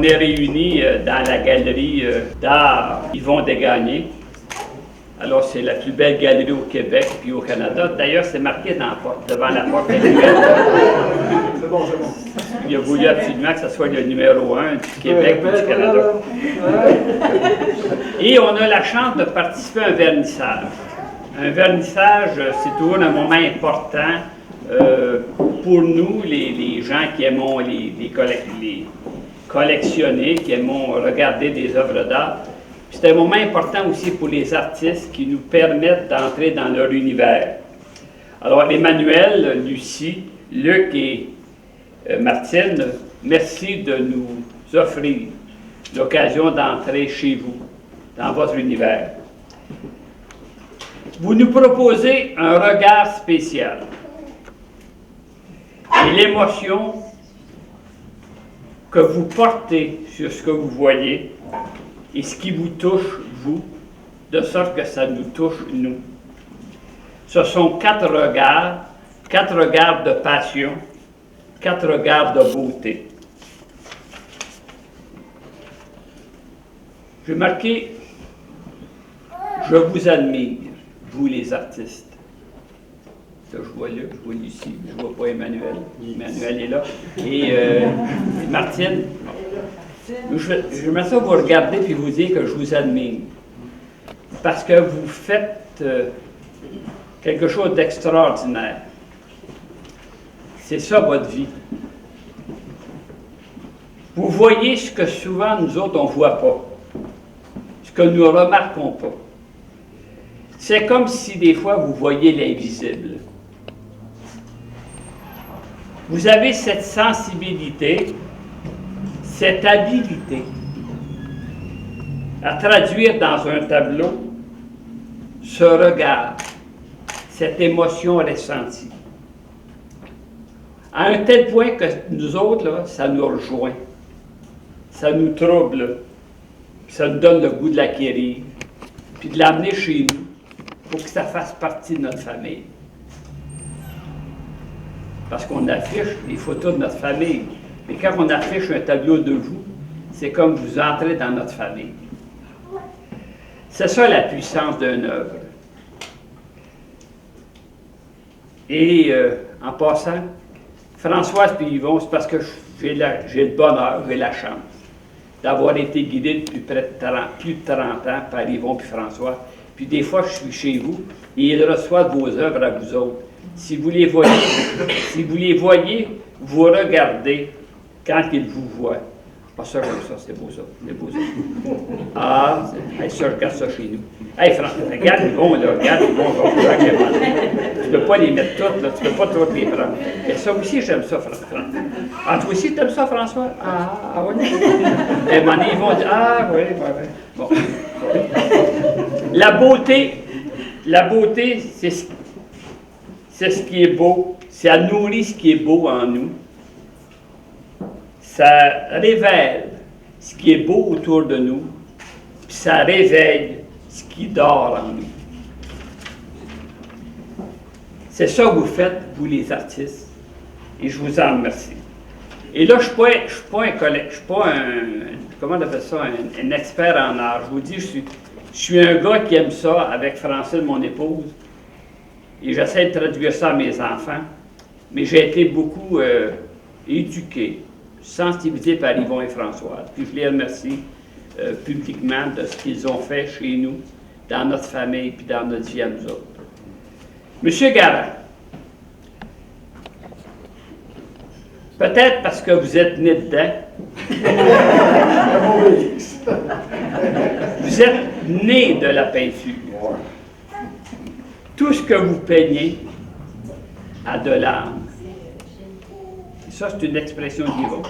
on est réunis dans la galerie d'art Yvon Desgagnés. Alors, c'est la plus belle galerie au Québec puis au Canada. D'ailleurs, c'est marqué devant la porte. C'est bon, c'est bon. Il a voulu absolument que ce soit le numéro 1 du Québec et du Canada. Et on a la chance de participer à un vernissage. Un vernissage, c'est toujours un moment important pour nous, les gens qui aimons les collectionner, qui aimons regarder des œuvres d'art. C'est un moment important aussi pour les artistes qui nous permettent d'entrer dans leur univers. Alors, Emmanuel, Lucie, Luc et Martine, merci de nous offrir l'occasion d'entrer chez vous, dans votre univers. Vous nous proposez un regard spécial. Et l'émotion que vous portez sur ce que vous voyez et ce qui vous touche, vous, de sorte que ça nous touche, nous. Ce sont 4 regards de passion, 4 regards de beauté. J'ai marqué « Je vous admire, vous les artistes ». Là, je vois Luc, je vois Lucie, je ne vois pas Emmanuel. Emmanuel est là. Et Martine. Je me sens vous regarder puis vous dire que je vous admire. Parce que vous faites quelque chose d'extraordinaire. C'est ça votre vie. Vous voyez ce que souvent nous autres on ne voit pas. Ce que nous ne remarquons pas. C'est comme si des fois vous voyez l'invisible. Vous avez cette sensibilité, cette habileté à traduire dans un tableau ce regard, cette émotion ressentie. À un tel point que nous autres, là, ça nous rejoint, ça nous trouble, ça nous donne le goût de l'acquérir, puis de l'amener chez nous pour que ça fasse partie de notre famille. Parce qu'on affiche les photos de notre famille. Mais quand on affiche un tableau de vous, c'est comme vous entrez dans notre famille. C'est ça la puissance d'une œuvre. Et en passant, Françoise et Yvon, c'est parce que j'ai le bonheur, j'ai la chance d'avoir été guidé depuis plus de 30 ans par Yvon et François. Puis des fois, je suis chez vous et ils reçoivent vos œuvres à vous autres. Si vous les voyez, vous regardez quand ils vous voient. Ah, ça, j'aime ça, c'est beau ça, c'est beau ça. Ah, ça, je regarde ça chez nous. Hey, François, regarde, Yvon, là, regarde, Yvon, tu ne peux pas les mettre toutes, là, tu ne peux pas toutes les prendre. Et ça aussi, j'aime ça, François. Ah, toi aussi, tu aimes ça, François? Ah, oui. Et maintenant, ils vont dire, ah, oui, oui, oui. Bon. La beauté, c'est ce qui est beau. Ça nourrit ce qui est beau en nous. Ça révèle ce qui est beau autour de nous. Puis ça réveille ce qui dort en nous. C'est ça que vous faites, vous les artistes. Et je vous en remercie. Et là, je ne suis pas comment on appelle ça, un expert en art. Je vous dis, je suis un gars qui aime ça avec Francine, mon épouse. Et j'essaie de traduire ça à mes enfants. Mais j'ai été beaucoup éduqué, sensibilisé par Yvon et François. Puis je les remercie publiquement de ce qu'ils ont fait chez nous, dans notre famille, puis dans notre vie à nous autres. Monsieur Garand, peut-être parce que vous êtes né dedans, vous êtes né de la peinture. Tout ce que vous peignez a de l'âme. Ça, c'est une expression d'Yvon.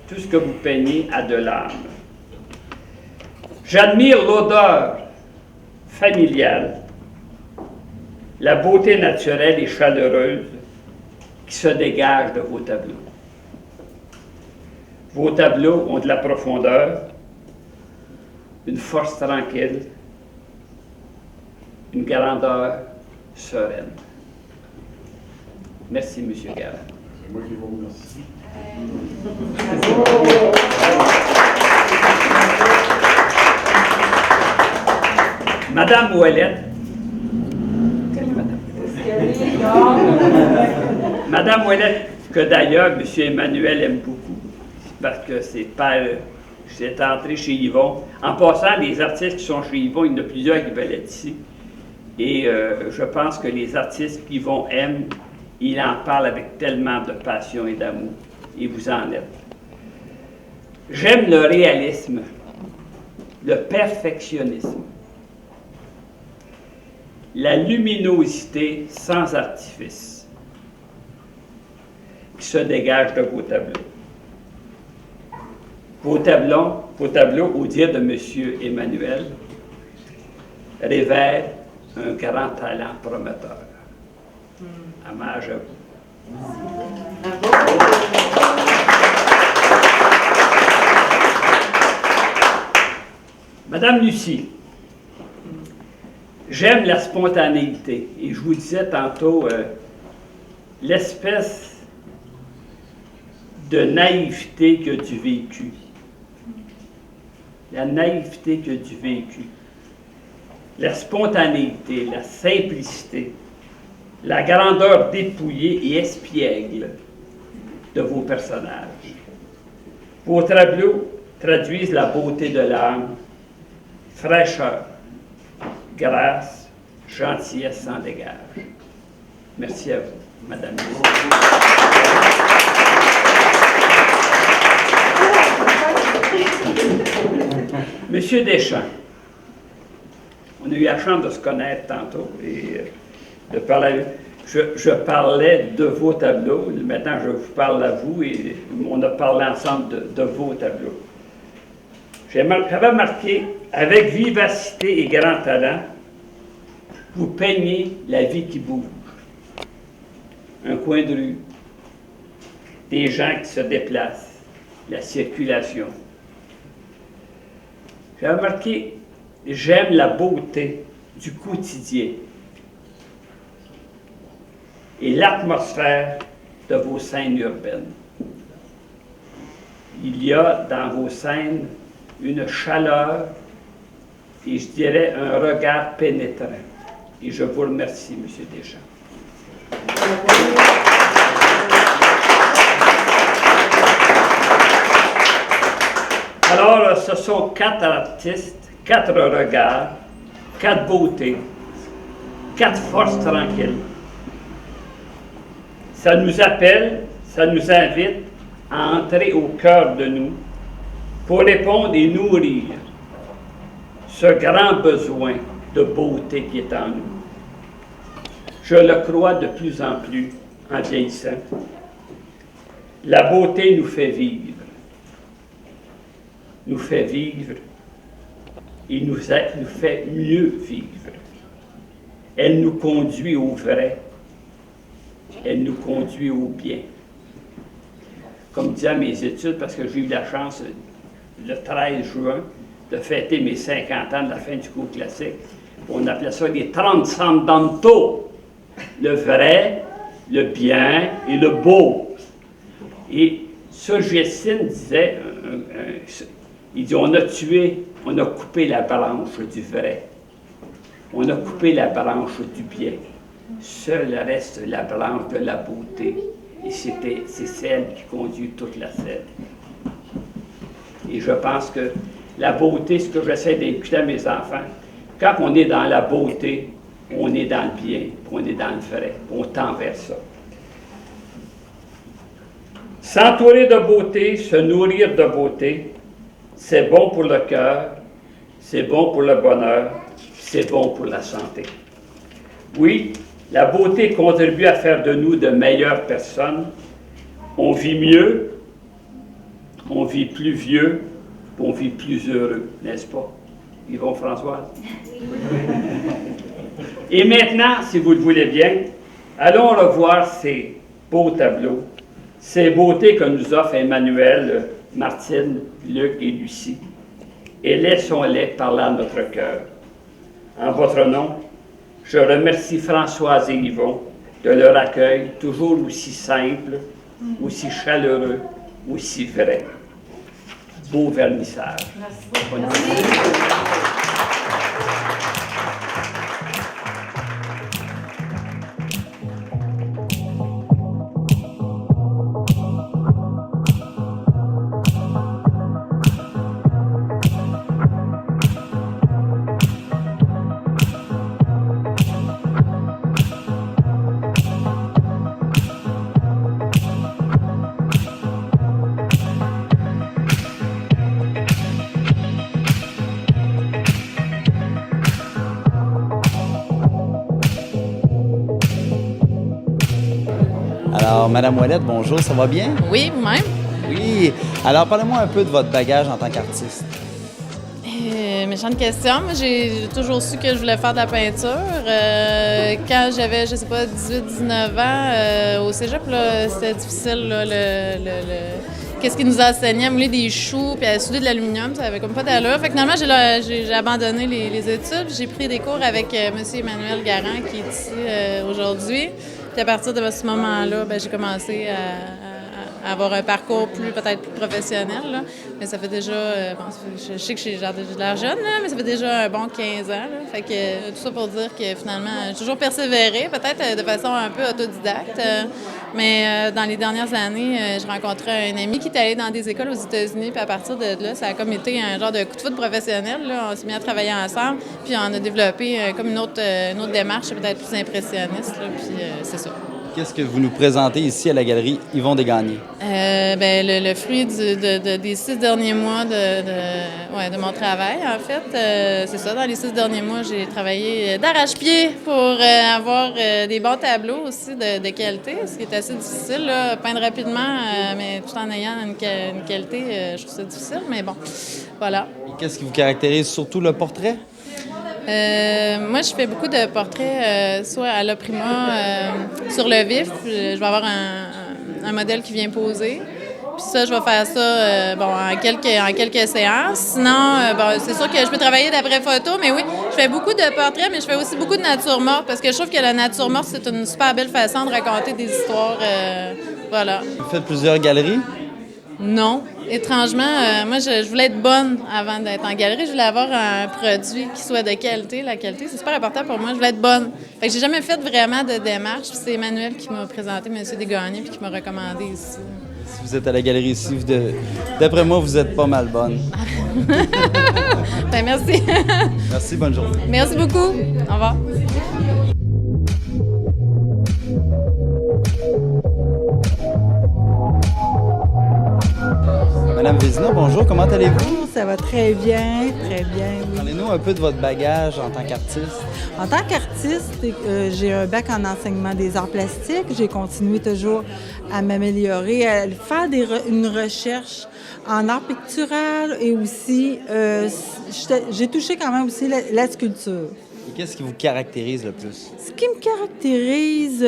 Tout ce que vous peignez a de l'âme. J'admire l'odeur familiale, la beauté naturelle et chaleureuse qui se dégage de vos tableaux. Vos tableaux ont de la profondeur, une force tranquille, une grandeur sereine. Merci, M. Garand. C'est moi qui vous remercie. Madame Ouellette. Madame Ouellette, que d'ailleurs M. Emmanuel aime beaucoup, parce que ses pères, c'est entré chez Yvon. En passant, les artistes qui sont chez Yvon, il y en a plusieurs qui veulent être ici. Et je pense que les artistes qu'Yvon aime, il en parle avec tellement de passion et d'amour. Et vous en êtes. J'aime le réalisme, le perfectionnisme, la luminosité sans artifice qui se dégage de vos tableaux. Vos tableaux, au dire de M. Emmanuel, révèlent un grand talent prometteur. Hommage à vous. Madame Lucie, j'aime la spontanéité. Et je vous disais tantôt, l'espèce de naïveté que du vécu. La naïveté que du vécu. La spontanéité, la simplicité, la grandeur dépouillée et espiègle de vos personnages. Vos tableaux traduisent la beauté de l'âme, fraîcheur, grâce, gentillesse sans dégage. Merci à vous, Madame Monsieur Deschamps, on a eu la chance de se connaître tantôt et de parler. Je parlais de vos tableaux, maintenant je vous parle à vous et on a parlé ensemble de vos tableaux. J'avais marqué, avec vivacité et grand talent, vous peignez la vie qui bouge. Un coin de rue, des gens qui se déplacent, la circulation. J'avais marqué, j'aime la beauté du quotidien et l'atmosphère de vos scènes urbaines. Il y a dans vos scènes une chaleur et je dirais un regard pénétrant. Et je vous remercie, M. Deschamps. Alors, ce sont 4 artistes, 4 regards, 4 beautés, 4 forces tranquilles. Ça nous appelle, ça nous invite à entrer au cœur de nous pour répondre et nourrir ce grand besoin de beauté qui est en nous. Je le crois de plus en plus en vieillissant. La beauté nous fait vivre et nous fait mieux vivre. Elle nous conduit au vrai, elle nous conduit au bien. Comme disais à mes études, parce que j'ai eu la chance le 13 juin de fêter mes 50 ans de la fin du cours classique, on appelait ça les transcendentaux, le vrai, le bien et le beau. Et Solzhenitsyn disait, il dit, on a coupé la branche du vrai. On a coupé la branche du bien. Seul reste la branche de la beauté. Et c'est celle qui conduit toute la scène. Et je pense que la beauté, ce que j'essaie d'inculquer à mes enfants, quand on est dans la beauté, on est dans le bien, on est dans le vrai, on tend vers ça. S'entourer de beauté, se nourrir de beauté, c'est bon pour le cœur, c'est bon pour le bonheur, c'est bon pour la santé. Oui, la beauté contribue à faire de nous de meilleures personnes. On vit mieux, on vit plus vieux, on vit plus heureux, n'est-ce pas, Yvon Françoise? Et maintenant, si vous le voulez bien, allons revoir ces beaux tableaux, ces beautés que nous offrent Emmanuel, Martine, Luc et Lucie, et laissons-les parler à notre cœur. En votre nom, je remercie Françoise et Yvon de leur accueil toujours aussi simple, aussi chaleureux, aussi vrai. Beau vernissage. Bonne année. Alors, Madame Ouellette, bonjour, ça va bien? Oui, vous-même? Oui. Alors, parlez-moi un peu de votre bagage en tant qu'artiste. Méchante question. Moi, j'ai toujours su que je voulais faire de la peinture. Quand j'avais, je sais pas, 18-19 ans, au cégep, là, c'était difficile, là, qu'est-ce qu'ils nous enseignaient, à mouler des choux puis à souder de l'aluminium, ça avait comme pas d'allure. Fait que finalement, j'ai abandonné les études. J'ai pris des cours avec M. Emmanuel Garand, qui est ici aujourd'hui. Puis à partir de ce moment-là, j'ai commencé à avoir un parcours peut-être plus professionnel. Là. Mais ça fait déjà, je sais que j'ai de l'air jeune, là, mais ça fait déjà un bon 15 ans. Là. Fait que tout ça pour dire que finalement, j'ai toujours persévéré, peut-être de façon un peu autodidacte. Mais dans les dernières années, j'ai rencontré un ami qui est allé dans des écoles aux États-Unis. Puis à partir de là, ça a comme été un genre de coup de foudre professionnel. Là. On s'est mis à travailler ensemble. Puis on a développé comme une autre démarche peut-être plus impressionniste. Là, puis c'est ça. Qu'est-ce que vous nous présentez ici à la galerie Yvon Desgagnés? Le fruit des 6 derniers mois de mon travail, en fait. C'est ça, dans les 6 derniers mois, j'ai travaillé d'arrache-pied pour avoir des bons tableaux aussi de qualité, ce qui est assez difficile, là, peindre rapidement, mais tout en ayant une qualité, je trouve ça difficile, mais bon, voilà. Et qu'est-ce qui vous caractérise, surtout le portrait? Moi, je fais beaucoup de portraits, soit à l'opprima, sur le vif. Je vais avoir un modèle qui vient poser. Puis ça, je vais faire ça en quelques séances. Sinon, c'est sûr que je peux travailler d'après photo, mais oui, je fais beaucoup de portraits, mais je fais aussi beaucoup de nature morte parce que je trouve que la nature morte, c'est une super belle façon de raconter des histoires. Voilà. Vous faites plusieurs galeries? Non. Étrangement, moi, je voulais être bonne avant d'être en galerie. Je voulais avoir un produit qui soit de qualité. La qualité, c'est super important pour moi. Je voulais être bonne. Fait que j'ai jamais fait vraiment de démarche. Puis c'est Emmanuel qui m'a présenté M. Desgagnés puis qui m'a recommandé ici. Si vous êtes à la galerie ici, d'après moi, vous êtes pas mal bonne. Merci. Merci, bonne journée. Merci beaucoup. Au revoir. Madame Vézina, bonjour, comment allez-vous? Ça va très bien, très bien. Oui. Parlez-nous un peu de votre bagage en tant qu'artiste. En tant qu'artiste, j'ai un bac en enseignement des arts plastiques. J'ai continué toujours à m'améliorer, à faire une recherche en art pictural et aussi, j'ai touché quand même aussi la sculpture. Et qu'est-ce qui vous caractérise le plus? Ce qui me caractérise,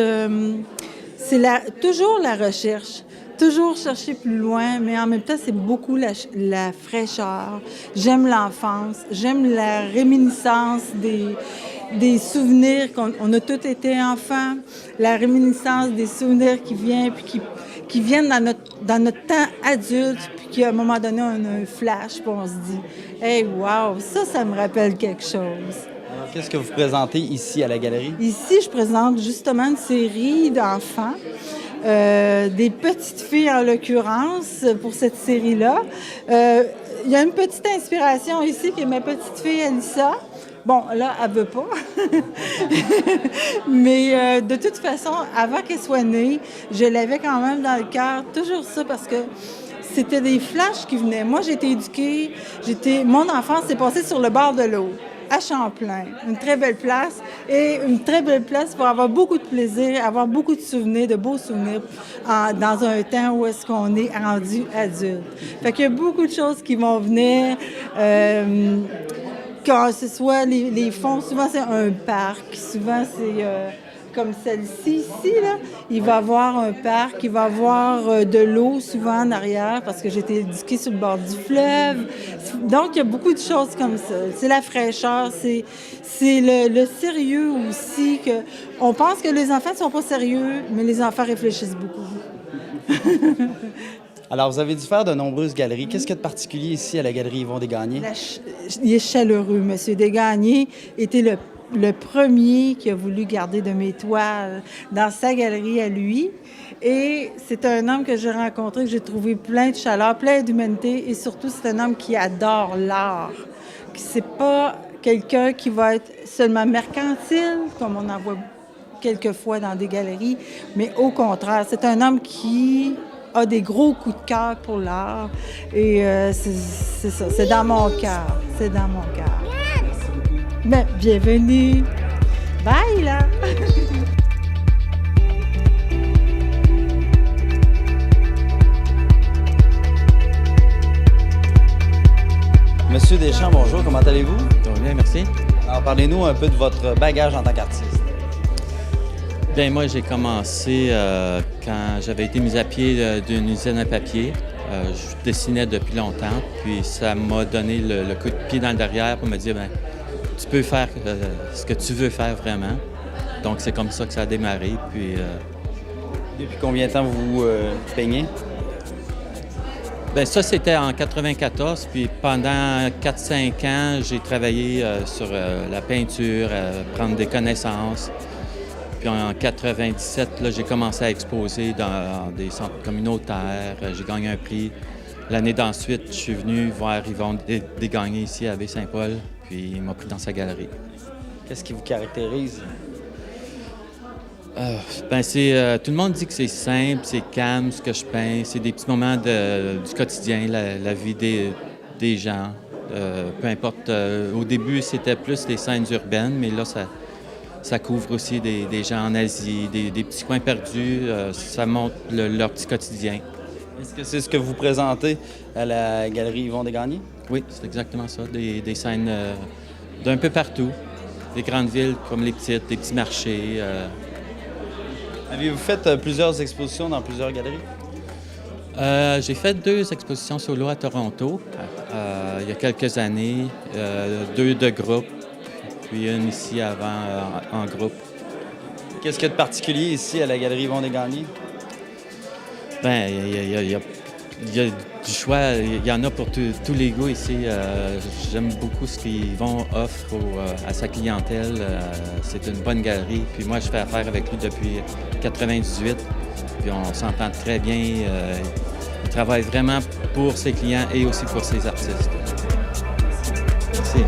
c'est toujours la recherche. Toujours chercher plus loin, mais en même temps, c'est beaucoup la fraîcheur. J'aime l'enfance, j'aime la réminiscence des souvenirs on a tous été enfants, la réminiscence des souvenirs qui viennent puis qui viennent dans notre temps adulte, puis qu'à un moment donné, on a un flash, puis on se dit « Hey, wow, ça me rappelle quelque chose ». Alors, qu'est-ce que vous présentez ici à la galerie? Ici, je présente justement une série d'enfants. Des petites filles en l'occurrence pour cette série-là. Il y a une petite inspiration ici qui est ma petite fille Alissa. Bon, là, elle veut pas. Mais de toute façon, avant qu'elle soit née, je l'avais quand même dans le cœur, toujours ça, parce que c'était des flashs qui venaient. Moi, j'ai été éduquée, mon enfance s'est passée sur le bord de l'eau, à Champlain. Une très belle place et une très belle place pour avoir beaucoup de plaisir, avoir beaucoup de souvenirs, de beaux souvenirs dans un temps où est-ce qu'on est rendu adulte. Fait qu'il y a beaucoup de choses qui vont venir. Quand ce soit les fonds, souvent c'est un parc, souvent c'est comme celle-ci ici, là. Il va y avoir un parc, il va y avoir de l'eau souvent en arrière parce que j'ai été éduquée sur le bord du fleuve. Donc, il y a beaucoup de choses comme ça. C'est la fraîcheur, c'est le sérieux aussi. On pense que les enfants ne sont pas sérieux, mais les enfants réfléchissent beaucoup. Alors, vous avez dû faire de nombreuses galeries. Qu'est-ce qu'il y a de particulier ici à la Galerie Yvon Desgagnés? Il est chaleureux. Monsieur Desgagnés était le premier qui a voulu garder de mes toiles dans sa galerie à lui. Et c'est un homme que j'ai rencontré, que j'ai trouvé plein de chaleur, plein d'humanité. Et surtout, c'est un homme qui adore l'art. C'est pas quelqu'un qui va être seulement mercantile, comme on en voit quelquefois dans des galeries, mais au contraire, c'est un homme qui a des gros coups de cœur pour l'art. Et c'est ça, c'est dans mon cœur. C'est dans mon cœur. Mais bienvenue. Bye, là! Monsieur Deschamps, bonjour, comment allez-vous? Ça va bien, merci. Alors, parlez-nous un peu de votre bagage en tant qu'artiste. Bien, moi, j'ai commencé quand j'avais été mis à pied d'une usine à papier. Je dessinais depuis longtemps, puis ça m'a donné le coup de pied dans le derrière pour me dire, bien, tu peux faire ce que tu veux faire vraiment. Donc, c'est comme ça que ça a démarré, puis... Depuis combien de temps vous peignez? Bien, ça, c'était en 94, puis pendant 4-5 ans, j'ai travaillé sur la peinture, prendre des connaissances. Puis en 97, là, j'ai commencé à exposer dans des centres communautaires. J'ai gagné un prix. L'année d'ensuite, je suis venu voir Yvon Desgagnés ici à Baie-Saint-Paul, puis il m'a pris dans sa galerie. Qu'est-ce qui vous caractérise? Ben tout le monde dit que c'est simple, c'est calme ce que je peins. C'est des petits moments du quotidien, la vie des gens. Peu importe. Au début, c'était plus les scènes urbaines, mais là, ça couvre aussi des gens en Asie, des petits coins perdus. Ça montre leur petit quotidien. Est-ce que c'est ce que vous présentez à la Galerie Yvon Desgagnés? Oui, c'est exactement ça. Des scènes d'un peu partout. Des grandes villes comme les petites, des petits marchés. Avez-vous fait plusieurs expositions dans plusieurs galeries? J'ai fait 2 expositions solo à Toronto il y a quelques années, 2 de groupe, puis une ici avant en groupe. Qu'est-ce qu'il y a de particulier ici à la Galerie Yvon Desgagnés? Bien, il y a du choix, il y en a pour tous les goûts ici. J'aime beaucoup ce qu'Yvon offre à sa clientèle. C'est une bonne galerie. Puis moi, je fais affaire avec lui depuis 98. Puis on s'entend très bien. Il travaille vraiment pour ses clients et aussi pour ses artistes. Merci.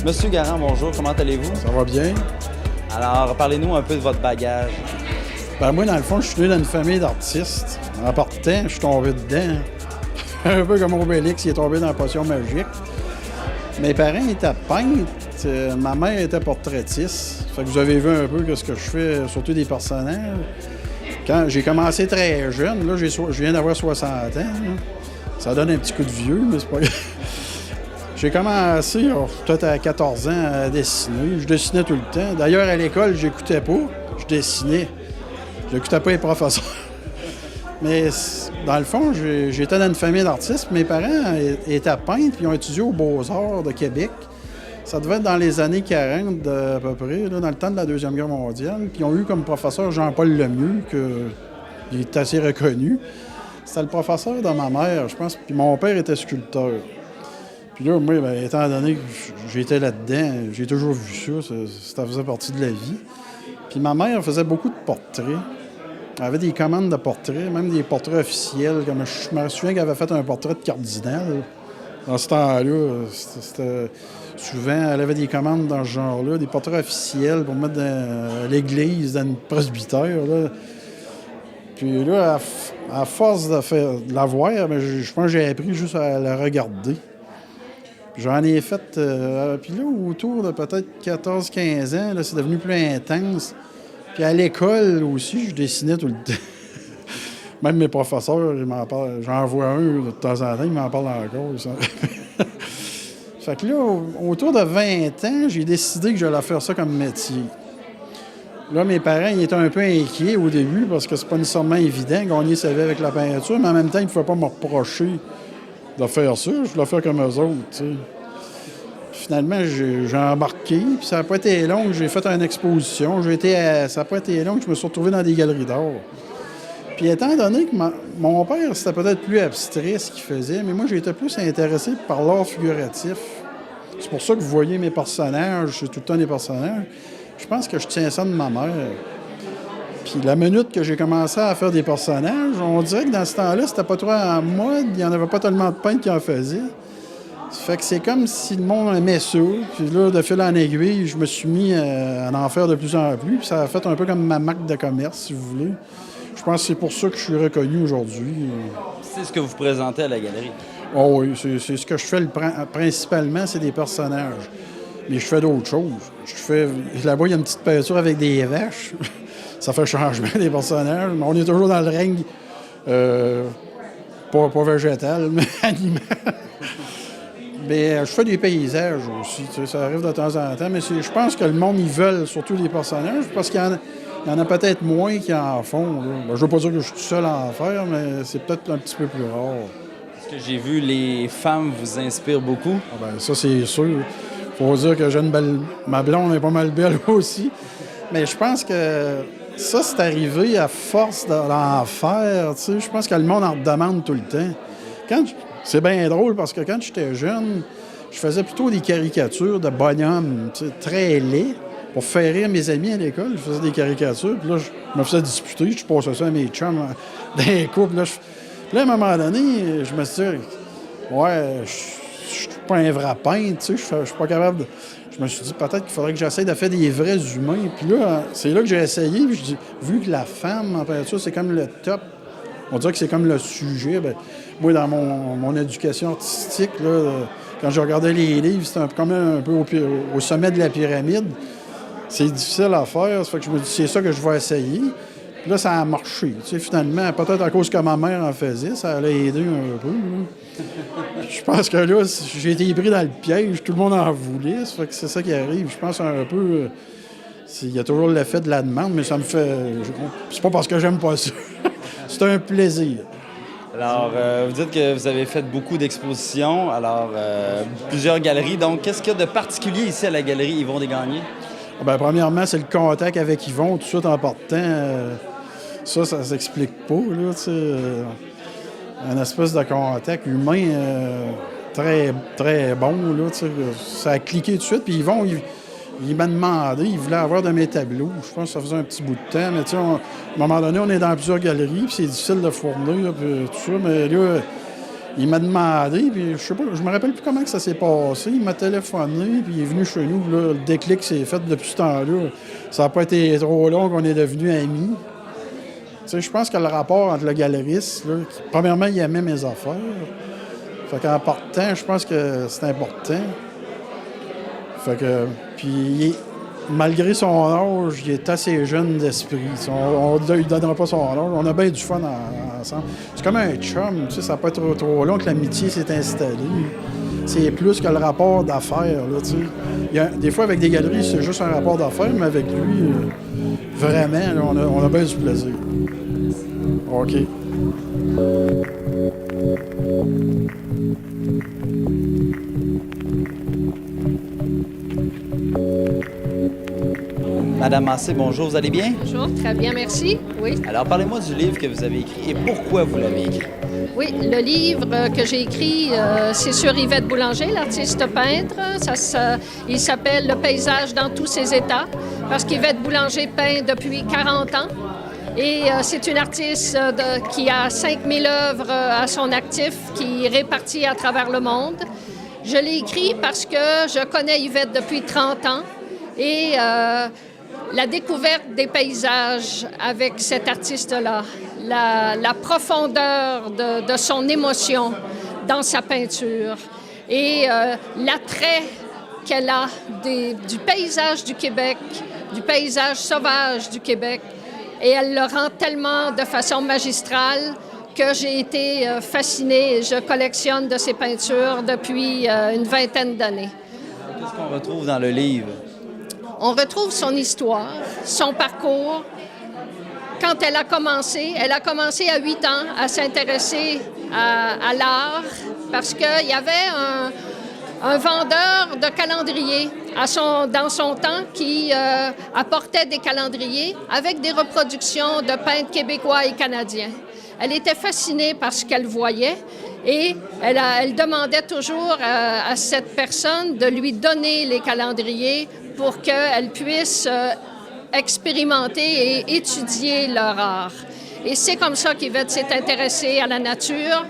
Monsieur Garand, bonjour, comment allez-vous? Ça va bien? Alors, parlez-nous un peu de votre bagage. Ben moi, dans le fond, je suis né dans une famille d'artistes. En partant, je suis tombé dedans. Un peu comme Obélix, il est tombé dans la potion magique. Mes parents étaient peintres. Ma mère était portraitiste. Fait que vous avez vu un peu ce que je fais, surtout des personnages. Quand j'ai commencé très jeune, là, je viens d'avoir 60 ans. Là. Ça donne un petit coup de vieux, mais c'est pas grave. J'ai commencé, peut-être à 14 ans, à dessiner. Je dessinais tout le temps. D'ailleurs, à l'école, j'écoutais pas, je dessinais. Je n'écoutais pas les professeurs. Mais dans le fond, j'étais dans une famille d'artistes. Mes parents étaient peintres, puis ils ont étudié aux Beaux-Arts de Québec. Ça devait être dans les années 40 à peu près, là, dans le temps de la Deuxième Guerre mondiale. Puis ils ont eu comme professeur Jean-Paul Lemieux, qui est assez reconnu. C'était le professeur de ma mère, je pense. Puis mon père était sculpteur. Puis là, moi, bien, étant donné que j'étais là-dedans, j'ai toujours vu ça faisait partie de la vie. Puis ma mère faisait beaucoup de portraits. Elle avait des commandes de portraits, même des portraits officiels. Comme je me souviens qu'elle avait fait un portrait de cardinal. Dans ce temps-là, c'était souvent, elle avait des commandes dans ce genre-là, des portraits officiels pour mettre dans l'église, dans une presbytère. Là. Puis là, à force de la voir, je pense que j'ai appris juste à la regarder. J'en ai fait, puis là, autour de peut-être 14-15 ans, là, c'est devenu plus intense. Puis à l'école aussi, je dessinais tout le temps. Même mes professeurs, ils m'en parlent. J'en vois un de temps en temps, ils m'en parlent encore. Fait que là, autour de 20 ans, j'ai décidé que j'allais faire ça comme métier. Là, mes parents, ils étaient un peu inquiets au début parce que c'est pas nécessairement évident de gagner sa vie avec la peinture, mais en même temps, ils ne pouvaient pas me reprocher de faire ça. Je voulais faire comme eux autres, tu sais. Finalement, j'ai embarqué, puis ça n'a pas été long. J'ai fait une exposition. Ça n'a pas été long que je me suis retrouvé dans des galeries d'art. Puis étant donné que mon père, c'était peut-être plus abstrait ce qu'il faisait, mais moi, j'ai été plus intéressé par l'art figuratif. C'est pour ça que vous voyez mes personnages, c'est tout le temps des personnages. Je pense que je tiens ça de ma mère. Puis la minute que j'ai commencé à faire des personnages, on dirait que dans ce temps-là, c'était pas trop en mode, il n'y en avait pas tellement de peintres qui en faisaient. Ça fait que c'est comme si le monde aimait ça. Puis là, de fil en aiguille, je me suis mis à en faire de plus en plus. Puis ça a fait un peu comme ma marque de commerce, si vous voulez. Je pense que c'est pour ça que je suis reconnu aujourd'hui. C'est ce que vous présentez à la galerie. Oh oui, c'est ce que je fais principalement, c'est des personnages. Mais je fais d'autres choses. Là-bas, il y a une petite peinture avec des vaches. Ça fait changement des personnages. Mais on est toujours dans le règne, pas végétal, mais animal. Mais je fais des paysages aussi. Tu sais, ça arrive de temps en temps. Mais je pense que le monde, ils veulent surtout des personnages parce qu'il y en a peut-être moins qui en font. Là. Ben, je veux pas dire que je suis tout seul à en faire, mais c'est peut-être un petit peu plus rare. Ce que j'ai vu, les femmes vous inspirent beaucoup. Ah ben, ça, c'est sûr. Faut dire que j'ai une belle... Ma blonde est pas mal belle aussi. Mais je pense que ça, c'est arrivé à force d'en faire. Tu sais. Je pense que le monde en demande tout le temps. C'est bien drôle parce que quand j'étais jeune, je faisais plutôt des caricatures de bonhommes, tu sais, très laids. Pour faire rire mes amis à l'école, je faisais des caricatures. Puis là, je me faisais disputer. Je passais ça à mes chums dans les couples. Là, à un moment donné, je me suis dit, ouais, je suis pas un vrai peintre, tu sais, je suis pas capable de... Je me suis dit, peut-être qu'il faudrait que j'essaie de faire des vrais humains. Puis là, c'est là que j'ai essayé. Puis je dis, vu que la femme en peinture, c'est comme le top, on dirait que c'est comme le sujet. Bien, moi, dans mon éducation artistique, là, quand je regardais les livres, c'était comme un peu au sommet de la pyramide. C'est difficile à faire. Ça fait que je me dis, c'est ça que je vais essayer. Puis là, ça a marché. Tu sais, finalement, peut-être à cause que ma mère en faisait, ça allait aider un peu. Là. Je pense que là, j'ai été pris dans le piège. Tout le monde en voulait. Ça fait que c'est ça qui arrive. Je pense un peu... Il y a toujours l'effet de la demande, mais ça me fait... C'est pas parce que j'aime pas ça. C'est un plaisir. Alors, vous dites que vous avez fait beaucoup d'expositions, alors plusieurs galeries. Donc, qu'est-ce qu'il y a de particulier ici à la galerie Yvon Desgagnés? Bien, premièrement, c'est le contact avec Yvon tout de suite en partant. Ça s'explique pas, là, tu sais. Un espèce de contact humain très, très bon, là, tu sais. Ça a cliqué tout de suite, puis Yvon, il m'a demandé, il voulait avoir de mes tableaux. Je pense que ça faisait un petit bout de temps, mais tu sais, à un moment donné, on est dans plusieurs galeries, puis c'est difficile de fournir, puis tout ça, mais là, il m'a demandé, puis je sais pas, je me rappelle plus comment que ça s'est passé. Il m'a téléphoné, puis il est venu chez nous, puis là, le déclic s'est fait depuis ce temps-là. Ça n'a pas été trop long qu'on est devenus amis. Tu sais, je pense que le rapport entre le galeriste, là, premièrement, il aimait mes affaires. Fait qu'en partant, je pense que c'est important. Fait que, puis malgré son âge, il est assez jeune d'esprit. On ne lui donnera pas son âge. On a bien du fun ensemble. C'est comme un chum, tu sais, ça n'a pas été trop long que l'amitié s'est installée. C'est plus que le rapport d'affaires, là, tu sais. Des fois, avec des galeries, c'est juste un rapport d'affaires, mais avec lui, vraiment, là, on a bien du plaisir. OK. Madame Massé, bonjour, vous allez bien? Bonjour, très bien, merci. Oui. Alors, parlez-moi du livre que vous avez écrit et pourquoi vous l'avez écrit. Oui, le livre que j'ai écrit, c'est sur Yvette Boulanger, l'artiste peintre. Il s'appelle « Le paysage dans tous ses états » parce qu'Yvette Boulanger peint depuis 40 ans. Et c'est une artiste qui a 5000 œuvres à son actif, qui est répartie à travers le monde. Je l'ai écrit parce que je connais Yvette depuis 30 ans et la découverte des paysages avec cet artiste-là, la profondeur de son émotion dans sa peinture et l'attrait qu'elle a du paysage du Québec, du paysage sauvage du Québec. Et elle le rend tellement de façon magistrale que j'ai été fascinée. Je collectionne de ses peintures depuis une vingtaine d'années. Qu'est-ce qu'on retrouve dans le livre? on retrouve son histoire, son parcours. Quand elle a commencé à 8 ans à s'intéresser à l'art parce qu'il y avait un vendeur de calendriers dans son temps qui apportait des calendriers avec des reproductions de peintres québécois et canadiens. Elle était fascinée par ce qu'elle voyait et elle demandait toujours à cette personne de lui donner les calendriers pour qu'elle puisse expérimenter et étudier leur art. Et c'est comme ça qu'Yvette s'est intéressée à la nature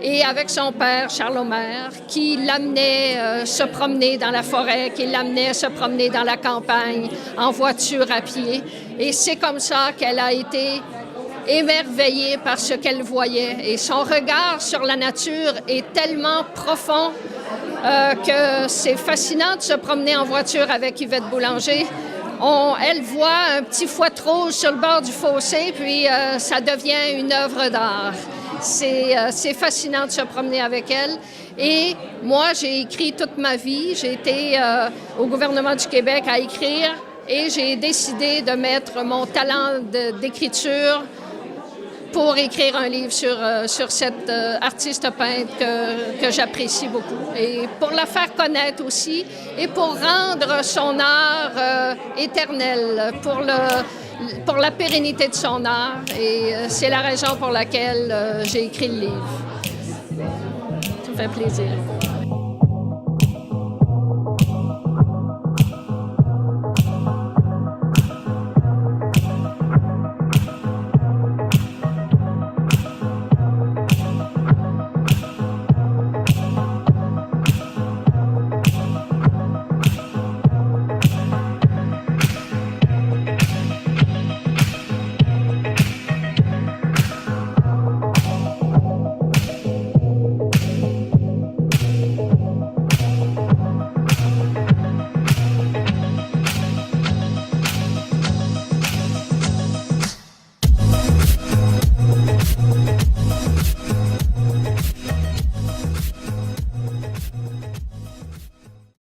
et avec son père, Charles Omer, qui l'amenait se promener dans la forêt, qui l'amenait se promener dans la campagne, en voiture, à pied. Et c'est comme ça qu'elle a été émerveillée par ce qu'elle voyait. Et son regard sur la nature est tellement profond que c'est fascinant de se promener en voiture avec Yvette Boulanger. Elle voit un petit fouet rouge sur le bord du fossé, puis ça devient une œuvre d'art. C'est fascinant de se promener avec elle. Et moi, j'ai écrit toute ma vie. J'ai été au gouvernement du Québec à écrire et j'ai décidé de mettre mon talent d'écriture pour écrire un livre sur cette artiste peintre que j'apprécie beaucoup. Et pour la faire connaître aussi et pour rendre son art éternel, pour la pérennité de son art. Et c'est la raison pour laquelle j'ai écrit le livre. Ça me fait plaisir.